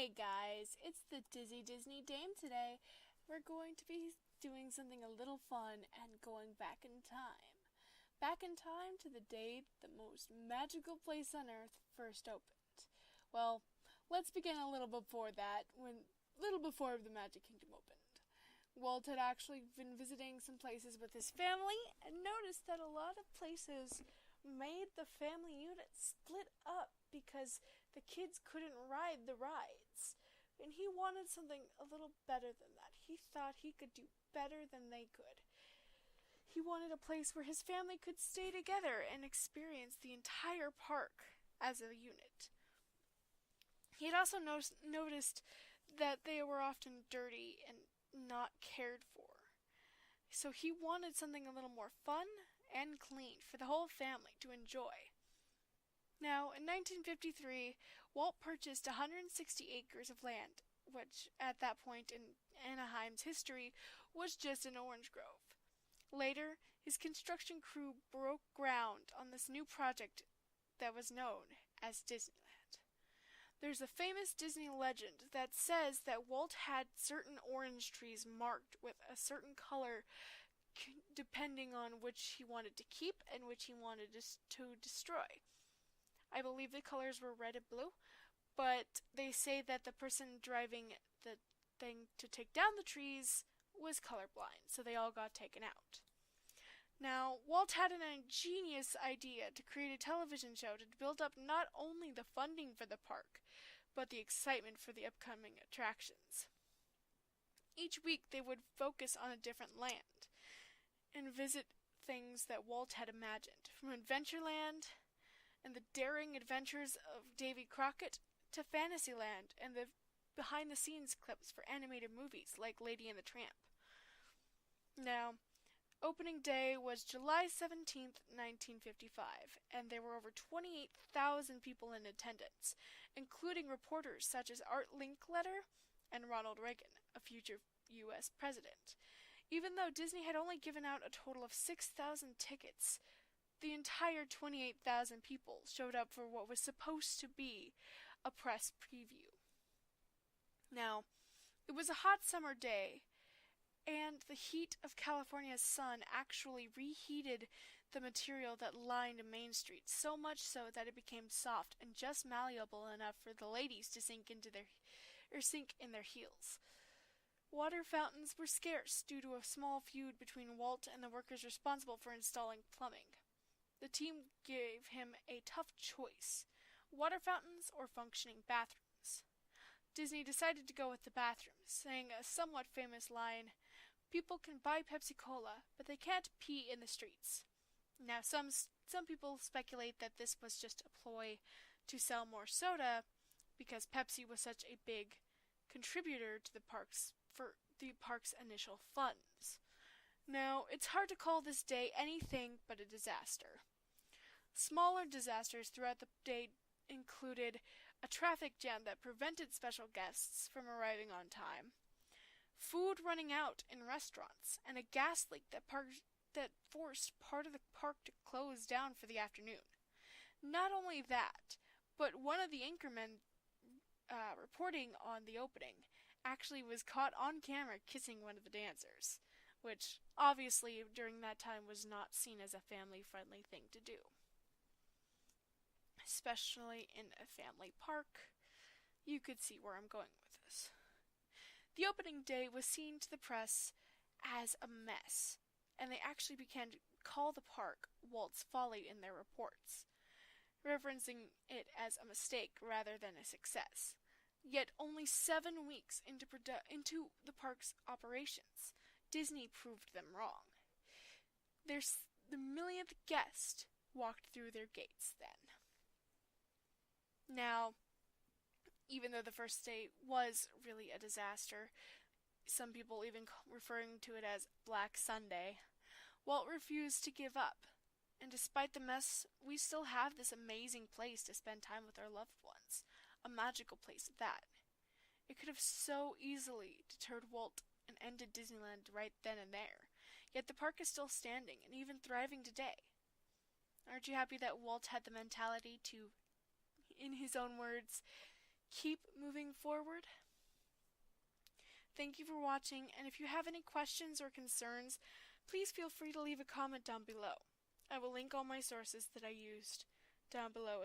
Hey guys, it's the Disney Dame today. We're going to be doing something a little fun and going back in time. Back in time to the day the most magical place on earth first opened. Well, let's begin a little before that, little before the Magic Kingdom opened. Walt had actually been visiting some places with his family and noticed that a lot of places made the family unit split up because the kids couldn't ride the rides. And he wanted something a little better than that. He thought he could do better than they could. He wanted a place where his family could stay together and experience the entire park as a unit. He had also noticed that they were often dirty and not cared for. So he wanted something a little more fun and clean for the whole family to enjoy. Now, in 1953, Walt purchased 160 acres of land, which at that point in Anaheim's history was just an orange grove. Later, his construction crew broke ground on this new project that was known as Disneyland. There's a famous Disney legend that says that Walt had certain orange trees marked with a certain color depending on which he wanted to keep and which he wanted to destroy. I believe the colors were red and blue, but they say that the person driving the thing to take down the trees was colorblind, so they all got taken out. Now, Walt had an ingenious idea to create a television show to build up not only the funding for the park, but the excitement for the upcoming attractions. Each week they would focus on a different land and visit things that Walt had imagined, from Adventureland and the daring adventures of Davy Crockett to Fantasyland and the behind-the-scenes clips for animated movies like Lady and the Tramp. Now, opening day was July 17th, 1955, and there were over 28,000 people in attendance, including reporters such as Art Linkletter and Ronald Reagan, a future U.S. president. Even though Disney had only given out a total of 6,000 tickets, the entire 28,000 people showed up for what was supposed to be a press preview. Now, it was a hot summer day, and the heat of California's sun actually reheated the material that lined Main Street, so much so that it became soft and just malleable enough for the ladies to sink in their heels. Water fountains were scarce due to a small feud between Walt and the workers responsible for installing plumbing. The team gave him a tough choice: water fountains or functioning bathrooms. Disney decided to go with the bathrooms, saying a somewhat famous line, "People can buy Pepsi-Cola, but they can't pee in the streets." Now, some people speculate that this was just a ploy to sell more soda because Pepsi was such a big contributor to the park's initial funds. Now, it's hard to call this day anything but a disaster. Smaller disasters throughout the day included a traffic jam that prevented special guests from arriving on time, food running out in restaurants, and a gas leak that forced part of the park to close down for the afternoon. Not only that, but one of the anchormen reporting on the opening actually was caught on camera kissing one of the dancers, which obviously during that time was not seen as a family-friendly thing to do, especially in a family park. You could see where I'm going with this. The opening day was seen to the press as a mess, and they actually began to call the park Walt's Folly in their reports, referencing it as a mistake rather than a success. Yet only 7 weeks into the park's operations, Disney proved them wrong. The millionth guest walked through their gates then. Now, even though the first day was really a disaster, some people even referring to it as Black Sunday, Walt refused to give up. And despite the mess, we still have this amazing place to spend time with our loved ones. A magical place at that. It could have so easily deterred Walt and ended Disneyland right then and there. Yet the park is still standing and even thriving today. Aren't you happy that Walt had the mentality to, in his own words, keep moving forward. Thank you for watching, and if you have any questions or concerns, please feel free to leave a comment down below. I will link all my sources that I used down below as